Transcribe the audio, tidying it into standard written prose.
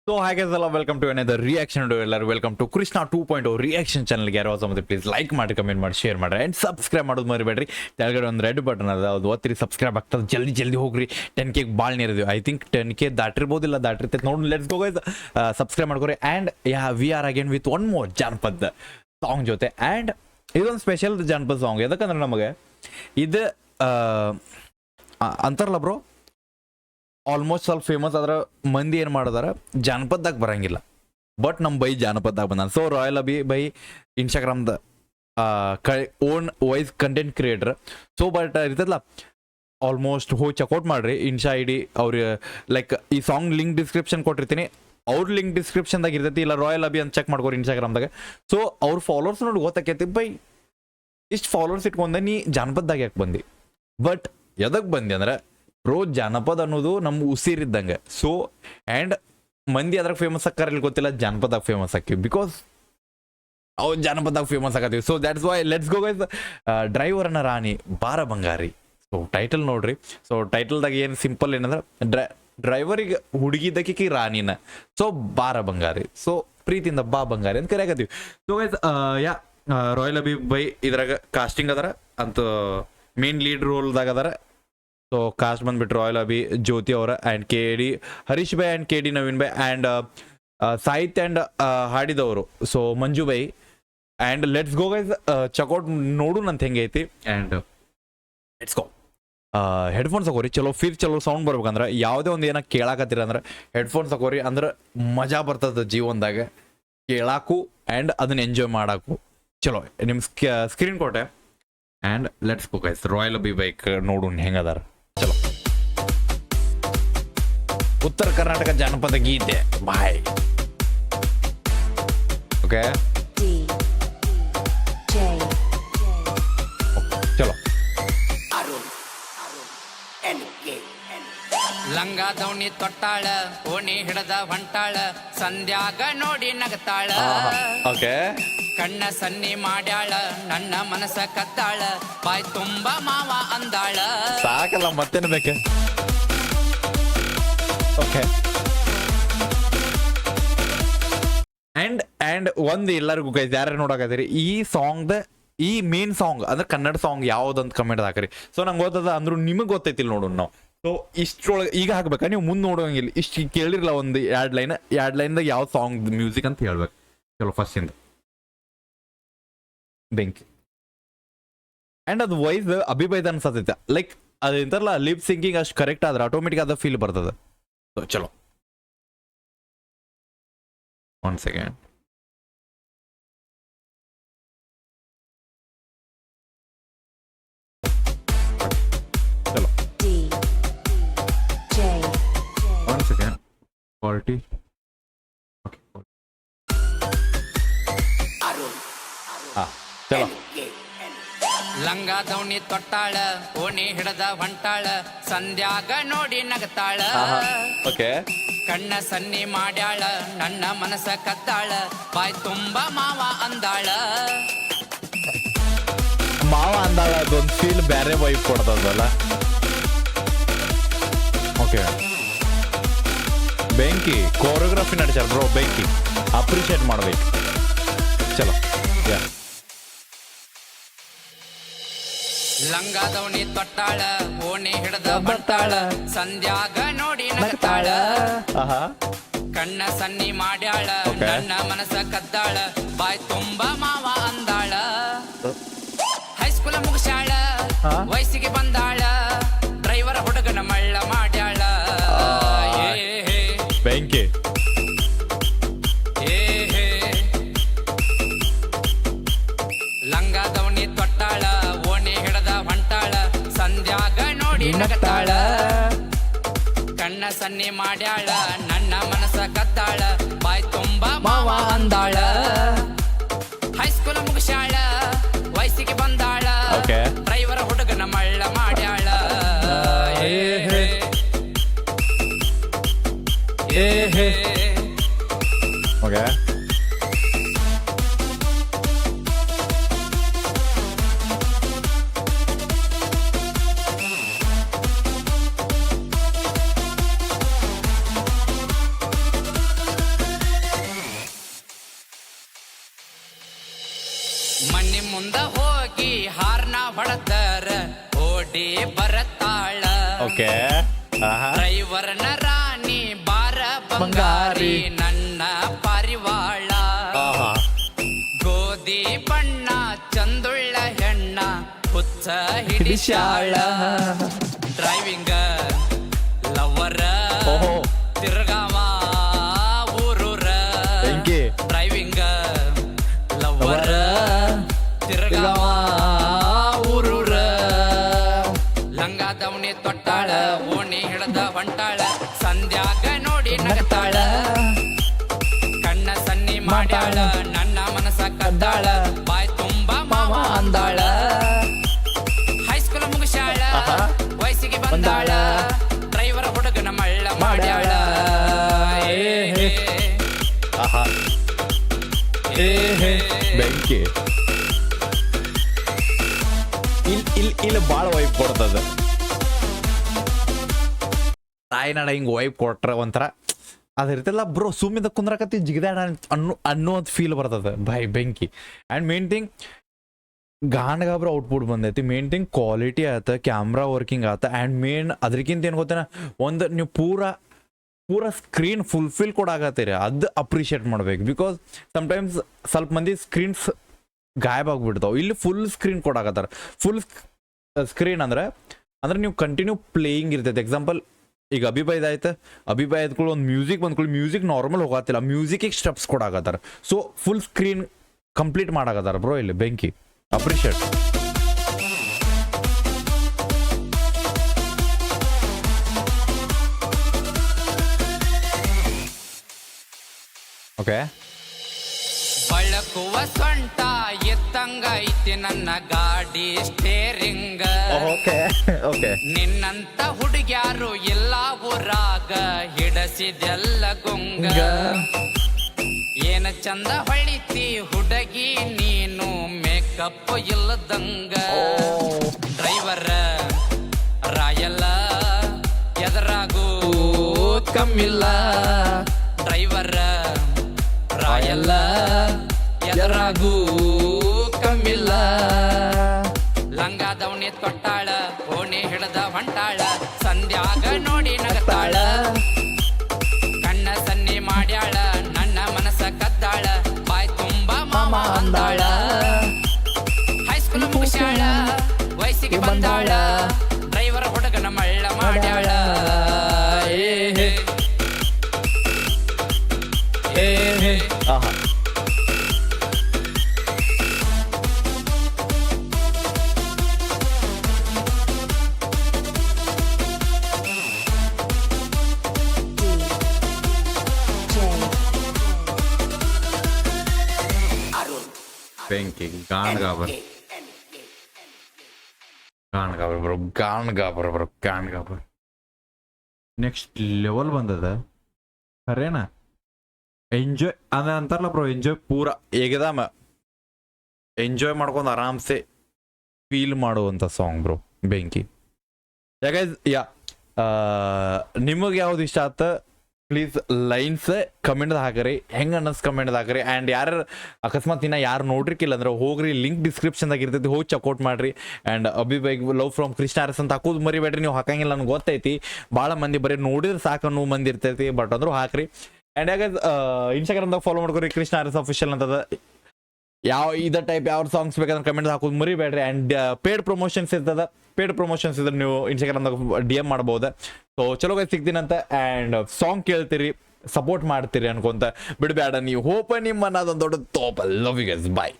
So ಹಾಗೆ ಸಲ welcome to another reaction ಎಲ್ಲರೂ ವೆಲ್ಕಮ್ ಟು ಕೃಷ್ಣ 2.0 ರಿಯಾಕ್ಷನ್ ಚಾನಲ್ಗೆ ಯಾರೋ ಸಮಯ ಪ್ಲೀಸ್ ಲೈಕ್ ಮಾಡಿ ಕಮೆಂಟ್ ಮಾಡಿ ಶೇರ್ ಮಾಡಿ ಆ್ಯಂಡ್ ಸಬ್ಸ್ಕ್ರೈಬ್ ಮಾಡೋದು ಮರಿಬೇಡ್ರಿ. ಕೆಳಗಡೆ ಒಂದು ರೆಡ್ ಬಟನ್ ಅದ, ಅದು ಒತ್ತಿರಿ ಸಬ್ಸ್ಕ್ರೈಬ್ ಆಗ್ತದೆ. ಜಲ್ದಿ ಹೋಗ್ರಿ. 10K ಭಾಳ ನೀರಿದ್ವಿ. ಐ ಥಿಂಕ್ 10K ದಾಟಿರ್ಬೋದಿಲ್ಲ, ದಾಟಿರ್ತೈತೆ ನೋಡಿ. ಲೆಟ್ಸ್ ಗೋ ಗೈಸ್, ಸಬ್ಸ್ಕ್ರೈಬ್ ಮಾಡ್ಕೊರಿ. And we are again with one more ಜಾನಪದ ಸಾಂಗ್ ಜೊತೆ. ಆ್ಯಂಡ್ ಇದೊಂದು ಸ್ಪೆಷಲ್ ಜಾನಪದ ಸಾಂಗ್. ಯಾಕಂದ್ರೆ ನಮಗೆ ಇದು ಅಂತಾರಲ್ಲ ಬ್ರೋ, ಆಲ್ಮೋಸ್ಟ್ ಸ್ವಲ್ಪ ಫೇಮಸ್ ಆದ್ರೆ ಮಂದಿ ಏನು ಮಾಡಿದಾರ ಜಾನಪದದಾಗ ಬರಂಗಿಲ್ಲ. ಬಟ್ ನಮ್ಮ ಬೈ ಜಾನಪದದಾಗ ಬಂದ. ಸೊ ರಾಯಲ್ ಅಬಿ ಬೈ ಇನ್ಸ್ಟಾಗ್ರಾಮ್ದ own voice content creator. So but ಇರ್ತದಲ್ಲ, ಆಲ್ಮೋಸ್ಟ್ ಹೋಗಿ ಚೆಕ್ಔಟ್ ಮಾಡ್ರಿ ಇನ್ಸ್ಟಾ ಐ ಡಿ. ಅವ್ರಿಗೆ ಲೈಕ್ ಈ ಸಾಂಗ್ ಲಿಂಕ್ ಡಿಸ್ಕ್ರಿಪ್ಷನ್ ಕೊಟ್ಟಿರ್ತೀನಿ, ಅವ್ರ ಲಿಂಕ್ ಡಿಸ್ಕ್ರಿಪ್ಷನ್ದಾಗ ಇರ್ತೈತಿ. ಇಲ್ಲ ರಾಯಲ್ ಅಬಿ ಅಂತ ಚೆಕ್ ಮಾಡ್ಕೋರಿ ಇನ್ಸ್ಟಾಗ್ರಾಮ್ದಾಗ. ಸೊ ಅವ್ರ ಫಾಲೋವರ್ಸ್ ನೋಡಿ ಗೊತ್ತಾಕೈತಿ, ಬೈ ಇಷ್ಟು ಫಾಲೋವರ್ಸ್ ಇಟ್ಕೊಂಡೆ ನೀ ಜಾನಪದದಾಗ ಯಾಕೆ ಬಂದಿ. ಬಟ್ ಎದಕ್ಕೆ ಬಂದಿ ಅಂದ್ರೆ ಬ್ರೋ, ಜಾನಪದ ಅನ್ನೋದು ನಮ್ಮ ಉಸಿರಿದ್ದಂಗೆ. ಸೊ ಆ್ಯಂಡ್ ಮಂದಿ ಅದ್ರಾಗ ಫೇಮಸ್ ಆಕ್ಕಾರಲ್ಲಿ ಗೊತ್ತಿಲ್ಲ, ಜಾನಪದಾಗ ಫೇಮಸ್ ಆಕ್ಕಿವಿ. ಬಿಕಾಸ್ ಅವು ಜಾನಪದಾಗ ಫೇಮಸ್ ಆಗತ್ತೀವಿ. So that's why let's go guys. ಡ್ರೈವರ್ನ ರಾಣಿ ಬಾರ ಬಂಗಾರಿ. ಸೊ ಟೈಟಲ್ ನೋಡ್ರಿ. ಸೊ ಟೈಟಲ್ದಾಗ ಏನು ಸಿಂಪಲ್ ಏನಂದ್ರೆ ಡ್ರೈವರಿಗೆ ಹುಡುಗಿದ್ದಕ್ಕೆ ರಾಣಿನ. ಸೊ ಬಾರ ಬಂಗಾರಿ. ಸೊ ಪ್ರೀತಿಯಿಂದ ಬಾ ಬಂಗಾರಿ ಅಂತ ಕರೆಯಾಕತ್ತೀವಿ. ಸೊ ಗೈಸ್ ರಾಯಲ್ ಅಬಿ ಬೈ ಇದ್ರಾಗ ಕಾಸ್ಟಿಂಗ್ ಅದರ ಅಂತ ಮೇನ್ ಲೀಡ್ ರೋಲ್ದಾಗ ಅದರ. ಸೊ ಕಾಸ್ಟ್ ಬಂದ್ಬಿಟ್ಟು ರಾಯಲ್ ಅಬಿ, ಜ್ಯೋತಿ ಅವರ, ಆ್ಯಂಡ್ KD ಹರೀಶ್ ಬೈ ಆ್ಯಂಡ್ KD ನವೀನ್ ಬೈ, ಆ್ಯಂಡ್ ಸಾಹಿತ್ಯ ಆ್ಯಂಡ್ ಹಾಡಿದವರು ಸೊ ಮಂಜು ಬೈ. And let's go guys, check out ನೋಡು ನಂತ ಹೆಂಗೆ ಐತಿ. And let's go. ಹೆಡ್ಫೋನ್ಸ್ ಹಾಕೋರಿ, ಚಲೋ ಸೌಂಡ್ ಬರ್ಬೇಕಂದ್ರೆ ಯಾವುದೇ ಒಂದು ಏನೋ ಕೇಳಾಕತ್ತೀರ ಅಂದ್ರೆ ಹೆಡ್ಫೋನ್ಸ್ ಹಾಕೋರಿ. ಅಂದ್ರೆ ಮಜಾ ಬರ್ತದೆ ಜೀವನದಾಗ ಕೇಳಾಕು ಆ್ಯಂಡ್ ಅದನ್ನ ಎಂಜಾಯ್ ಮಾಡಾಕು. ಚಲೋ ನಿಮ್ಮ ಸ್ಕ್ರೀನ್ ಕೊಟ್ಟೆ. And let's go guys, royal Abhi ಬೈಕ್ ನೋಡು ಹೆಂಗದಾರ. ಚಲೋ, ಉತ್ತರ ಕರ್ನಾಟಕ ಜಾನಪದ ಗೀತೆ ಬಾಯ್. ಓಕೆ ಚಲೋ. ಲಂಗ ದೌಣಿ ತೊಟ್ಟಾಳ, ಓಣಿ ಹಿಡದ ಹೊಂಟಾಳ, ಸಂಧ್ಯಾಗ ನೋಡಿ ನಗತಾಳ. ಓಕೆ, ಕಣ್ಣ ಸನ್ನಿ ಮಾಡ್ಯಾಳ, ನನ್ನ ಮನಸ ಕತ್ತಾಳ, ಬಾಯ್ ತುಂಬ ಮಾವ ಅಂದಾಳ. ಸಾಕಲ್ಲ ಮತ್ತೇನು ಬೇಕೆ. ಓಕೆ, ಆ್ಯಂಡ್ ಒಂದು ಎಲ್ಲರಿಗೂ ಗೈಸ್ ಯಾರು ನೋಡಕತ್ತೀರಿ ಈ ಸಾಂಗ್ದ ಈ ಮೇನ್ ಸಾಂಗ್ ಅಂದ್ರೆ ಕನ್ನಡ ಸಾಂಗ್ ಯಾವ್ದಂತ ಕಮೆಂಟ್ ಹಾಕ್ರಿ. ಸೊ ನಂಗೆ ಗೊತ್ತದ ಅಂದ್ರೂ ನಿಮಗೆ ಗೊತ್ತೈತಿಲ್ಲ ನೋಡು ನಾವು. ಸೊ ಇಷ್ಟರೊಳಗೆ ಈಗ ಹಾಕ್ಬೇಕಾ, ನೀವು ಮುಂದೆ ನೋಡೋಂಗಿಲ್ಲ. ಇಷ್ಟು ಕೇಳಿರಲ್ಲ ಒಂದು ಎರಡು ಲೈನ್ದಾಗ ಯಾವ ಸಾಂಗ್ ಮ್ಯೂಸಿಕ್ ಅಂತ ಹೇಳ್ಬೇಕು. ಚಲೋ, ಫಸ್ಟಿಂದ ಬೆಂಕಿ. ಆ್ಯಂಡ್ ಅದು ವಾಯ್ಸ್ ಅಭಿಭೈದ ಅನ್ಸತೈತೆ. ಲೈಕ್ ಅದು ಇಂತಾರಲ್ಲ, ಲಿಪ್ ಸಿಂಕಿಂಗ್ ಅಷ್ಟು ಕರೆಕ್ಟ್ ಆದ್ರೆ ಆಟೋಮೆಟಿಕ್ ಅದ ಫೀಲ್ ಬರ್ತದೆ. ಸೊ ಚಲೋ, 1 ಸೆಕೆಂಡ್. ಚಲೋ, 1 ಸೆಕೆಂಡ್. Quality okay. ಚಲೋ. ಲಂಗ ದೌಣಿ ತೊಟ್ಟಾಳ, ಓಣಿ ಹಿಡದ ಹೊಂಟಾಳ, ಸಂಧ್ಯಾಗ ನೋಡಿ ನಗತಾಳ. ಓಕೆ, ಕಣ್ಣ ಸನ್ನಿ ಮಾಡ್ಯಾಳ, ನನ್ನ ಮನಸ ಕತ್ತಾಳ, ಬಾಯ್ ತುಂಬ ಮಾವ ಅಂದಾಳ. ಮಾವ ಅಂದಾಳ ಅದೊಂದು ಫೀಲ್ ಬೇರೆ ವೈಫ್ ಕೊಡ್ತದಲ್ಲ. ಓಕೆ, ಬೆಂಕಿ ಕೋರಿಯೋಗ್ರಫಿ ನಡಿಸ್ಯಾರ ಬ್ರೋ. ಬೆಂಕಿ ಅಪ್ರಿಷಿಯೇಟ್ ಮಾಡ್ಬೇಕು. ಚಲೋ. ಯಾ, ಲಂಗ ದೌಣಿ ತೊಟ್ಟಾಳ, ಓಣಿ ಹಿಡದ ಹೊಂಟಾಳ, ಸಂಧ್ಯಾಗ ನೋಡಿ ನಗತಾಳ. ಕಣ್ಣ ಸನ್ನಿ ಮಾಡ್ಯಾಳ, ನನ್ನ ಮನಸ ಕದ್ದಾಳ, ಬಾಯ್ ತುಂಬ ಮಾವ ಅಂದಾಳ. ಹೈಸ್ಕೂಲ್ ಮುಗಿಸ್ಯಾಳ, ವಯಸ್ಸಿಗೆ ಬಂದಾಳ, ಡ್ರೈವರ್ ಹುಡುಗನ ಮಳ್ಳ ಮಾಡ್ಯಾಳ. ಬೆಂಕಿ ಲಂಗ ದೌಣಿ ತೊಟ್ಟಾಳ, ಓಣಿ ಹಿಡದ ಹೊಂಟಾಳ, ಸಂಧ್ಯಾಗ ನೋಡಿ ನಗತಾಳ. ಕಣ್ಣ ಸನ್ನಿ ಮಾಡ್ಯಾಳ, ನನ್ನ ಮನಸ ಕತ್ತಾಳ, ಬಾಯ್ ತುಂಬ ಮಾವ ಅಂದಾಳ. ಹೈಸ್ಕೂಲ್ ಮುಗಿಸ್ಯಾಳ, ವಯಸ್ಸಿಗೆ ಬಂದಾಳ, ಡ್ರೈವರ್ ಹುಡುಗನ ಮಳ್ಳ ಮಾಡ್ಯಾಳ. ಓಕೆ, ಮನಿ ಮುಂದ ಹೋಗಿ ಹಾರ್ನ ಹೊಡೆದರ ಓಡಿ ಬರತಾಳ ಓಕೆ ಡ್ರೈವರ್ನ ರಾಣಿ ಬಾರ ಬಂಗಾರಿ ನನ್ನ ಪಾರಿವಾಳ ಗೋಧಿ ಬಣ್ಣ ಚಂದುಳ್ಳ ಹೆಣ್ಣ ಹುಚ್ಚ ಹಿಡಿಶಾಳ ಡ್ರೈವಿಂಗ ಲವರ ತಿರ್ಗಾವ ಊರೂರ ಡ್ರೈವಿಂಗ ಲವರ ತಿರ್ಗಾವ ಊರೂರ ಲಂಗ ದವಣಿ ತೊಟ್ಟಾಳ ಓಣಿ ಹಿಡ್ದ ಹೊಂಟಾಳ ಸಂಧ್ಯಾಗ ನೋಡಿ ನಗತಾಳ ಕಣ್ಣ ಸನ್ನಿ ಮಾಡ್ಯಾಳ ನನ್ನ ಮನಸ ಕದ್ದಾಳ ಬಾಯ್ ತುಂಬ ಮಾವ ಅಂದಾಳ ಹೈಸ್ಕೂಲ್ ಮುಗಿಸಾಳ ವಯಸ್ಸಿಗೆ ಬಂದಾಳ ಡ್ರೈವರ್ ಹುಡುಗನ ಮಳ್ಳ ಮಾಡ್ಯಾಳ ಬೆಂಕಿ ಇಲ್ಲಿ ಭಾಳ ವೈಪ್ ಕೊಡ್ತದ ತಾಯಿನಾಡ ಹಿಂಗ್ ವೈಪ್ ಕೊಟ್ರ ಒಂಥರ ಅದಿರ್ತಲ್ಲ ಬ್ರೋ ಸುಮ್ಮಿದ ಕುಂದ್ರಕತ್ತಿ ಜಿಗದಾಡ ಅನ್ನೋದು ಫೀಲ್ ಬರ್ತದ ಬೈ ಬೆಂಕಿ ಆ್ಯಂಡ್ ಮೇನ್ ಥಿಂಗ್ ಗಾನಗಾಬ್ರ ಔಟ್ಪುಟ್ ಬಂದೈತಿ ಮೇನ್ ಥಿಂಗ್ ಕ್ವಾಲಿಟಿ ಆಯ್ತು ಕ್ಯಾಮ್ರಾ ವರ್ಕಿಂಗ್ ಆಯ್ತು ಆ್ಯಂಡ್ ಮೇನ್ ಅದಕ್ಕಿಂತ ಏನು ಗೊತ್ತೇನ ಒಂದು ನೀವು ಪೂರ ಸ್ಕ್ರೀನ್ ಫುಲ್ಫಿಲ್ ಕೊಡಾಕತ್ತೀರಿ ಅದು ಅಪ್ರಿಷಿಯೇಟ್ ಮಾಡ್ಬೇಕು ಬಿಕಾಸ್ ಸಮ್ಟೈಮ್ಸ್ ಸ್ವಲ್ಪ ಮಂದಿ ಸ್ಕ್ರೀನ್ಸ್ ಗಾಯಬ್ ಆಗ್ಬಿಡ್ತಾವೆ ಇಲ್ಲಿ ಫುಲ್ ಸ್ಕ್ರೀನ್ ಕೊಡಾಕತ್ತಾರ ಫುಲ್ ಸ್ಕ್ರೀನ್ ಅಂದ್ರೆ ನೀವು ಕಂಟಿನ್ಯೂ ಪ್ಲೇಯಿಂಗ್ ಇರ್ತೈತೆ ಎಕ್ಸಾಂಪಲ್ ಈಗ ಅಭಿಭಾಯ್ದು ಆಯ್ತು ಅಭಿಭಾಯ್ ಆದ್ಕೊಳ್ಳಿ ಒಂದು ಮ್ಯೂಸಿಕ್ ಬಂದ್ಕೊಳ್ಳಿ ಮ್ಯೂಸಿಕ್ ನಾರ್ಮಲ್ ಹೋಗತ್ತಿಲ್ಲ ಮ್ಯೂಸಿಕಿಗೆ ಸ್ಟೆಪ್ಸ್ ಕೊಡಾಕತ್ತಾರ ಸೊ ಫುಲ್ ಸ್ಕ್ರೀನ್ ಕಂಪ್ಲೀಟ್ ಮಾಡಾಕತ್ತಾರ ಬ್ರೋ ಇಲ್ಲಿ ಬೆಂಕಿ ಅಪ್ರಿಷಿಯೇಟ್ ಓಕೆ ಬಳಕುವ ಸೊಂಟ ಎತ್ತಂಗ ಐತಿ ನನ್ನ ಗಾಡಿ ಸ್ಟೇರಿಂಗ್ ಓಕೆ ಓಕೆ ನಿನ್ನಂತ ಹುಡುಗ್ಯಾರು ಎಲ್ಲ ಊರಾಗ ಹಿಡಸಿದೆಲ್ಲ ಗುಂಗ ಏನ ಚಂದ ಹೊಳಿತಿ ಹುಡುಗಿ ನೀನು ಮೇಕಪ್ ಇಲ್ಲದಂಗ ಡ್ರೈವರ್ ರಾಯಲ್ಲ ಎದರಾಗೂ ಕಮ್ಮಿಲ್ಲ ಡ್ರೈವರ್ ರಾಯಲ್ಲ ಎದರಾಗೂ ಕಮ್ಮಿಲ್ಲ ಲಂಗ ದವಣಿ ತೊಟ್ಟಾಳ ಓಣಿ ಹಿಡ್ದ ಹೊಂಟಾಳ ಸಂಧ್ಯಾಗ ನೋಡಿ ನಗತಾಳ ಕಣ್ಣ ಸನ್ನಿ ಮಾಡ್ಯಾಳ ನನ್ನ ಮನಸ ಕದ್ದಾಳ ಬಾಯ್ ತುಂಬ ಮಾಮ ಅಂದಾಳ ಹೈಸ್ಕೂಲ್ ಮುಗಿಸಾಳ ವಯಸ್ಸಿಗೆ ಬಂದಾಳ ಡ್ರೈವರ್ ಹುಡುಗನ ಮಳ್ಳ ಮಾಡ್ಯಾಳ ಆಹಾ ಬೆಂಕಿ ಗಾಣಗಾಬರ್ ಗಾಣಗಾಬರ್ ನೆಕ್ಸ್ಟ್ ಲೆವೆಲ್ ಬಂದದ ಖರೇನಾ ಎಂಜಾಯ್ ಅಂದ್ರೆ ಅಂತಾರಲ್ಲ ಬ್ರೋ ಎಂಜಾಯ್ ಪೂರ ಏಕದಮ ಎಂಜಾಯ್ ಮಾಡ್ಕೊಂಡು ಆರಾಮ್ಸೆ ಫೀಲ್ ಮಾಡುವಂಥ ಸಾಂಗ್ ಬ್ರೋ ಬೆಂಕಿ ಯಾಕೆ ನಿಮಗೆ ಯಾವ್ದು ಇಷ್ಟ ಆತ ಪ್ಲೀಸ್ ಲೈನ್ಸ್ ಕಮೆಂಟ್ದಾಗ ಹಾಕರಿ ಹೆಂಗೆ ಅನ್ನಿಸ್ ಕಮೆಂಟ್ದಾಗ ಹಾಕರಿ ಆ್ಯಂಡ್ ಯಾರು ಅಕಸ್ಮಾತ್ ಇನ್ನ ಯಾರು ನೋಡ್ರಿಕ್ಕಿಲ್ಲ ಅಂದ್ರೆ ಹೋಗ್ರಿ ಲಿಂಕ್ ಡಿಸ್ಕ್ರಿಪ್ಷನ್ದಾಗ ಇರ್ತೈತಿ ಹೋಗಿ ಚೆಕ್ಔಟ್ ಮಾಡ್ರಿ ಆ್ಯಂಡ್ ಅಭಿಬೈಗ್ ಲವ್ ಫ್ರಮ್ ಕೃಷ್ಣ ಅರಸ್ ಅಂತ ಹಾಕೋದು ಮರಿಬೇಡ್ರಿ ನೀವು ಹಾಕಂಗಿಲ್ಲ ನನಗೆ ಗೊತ್ತೈತಿ ಭಾಳ ಮಂದಿ ಬರೀ ನೋಡಿದ್ರೆ ಸಾಕು ಅನ್ನೋ ಮಂದಿ ಇರ್ತೈತಿ ಬಟ್ ಅಂದ್ರೂ ಹಾಕ್ರಿ ಆ್ಯಂಡ್ ಯಾಕೆ ಇನ್ಸ್ಟಾಗ್ರಾಮ್ದಾಗ ಫಾಲೋ ಮಾಡ್ಕೊರಿ ಕೃಷ್ಣ ಅರಸ್ ಅಫಿಷಿಯಲ್ ಅಂತದ ಇದೇ ಟೈಪ್ ಯಾವ ಸಾಂಗ್ಸ್ ಬೇಕಾದ್ರೆ ಕಮೆಂಟ್ ಹಾಕೋದು ಮರಿಬೇಡ್ರಿ ಆ್ಯಂಡ್ ಪೇಡ್ ಪ್ರಮೋಷನ್ಸ್ ಇರ್ತದ ಪೇಡ್ ಪ್ರಮೋಷನ್ಸ್ ಇದ್ರೆ ನೀವು ಇನ್ಸ್ಟಾಗ್ರಾಮ್ದಾಗ ಡಿ ಎಮ್ ಮಾಡ್ಬೋದು ಸೊ ಚಲೋ ಸಿಗ್ತೀನಂತ ಆ್ಯಂಡ್ ಸಾಂಗ್ ಕೇಳ್ತೀರಿ ಸಪೋರ್ಟ್ ಮಾಡ್ತೀರಿ ಅನ್ಕೊಂತ ಬಿಡಬೇಡ ನೀವು ಹೋಪ ನಿಮ್ಮ ಅನ್ನೋದೊಂದು ದೊಡ್ಡ ತೋಪ ಲವ್ ಯು ಗೈಸ್ ಬಾಯ್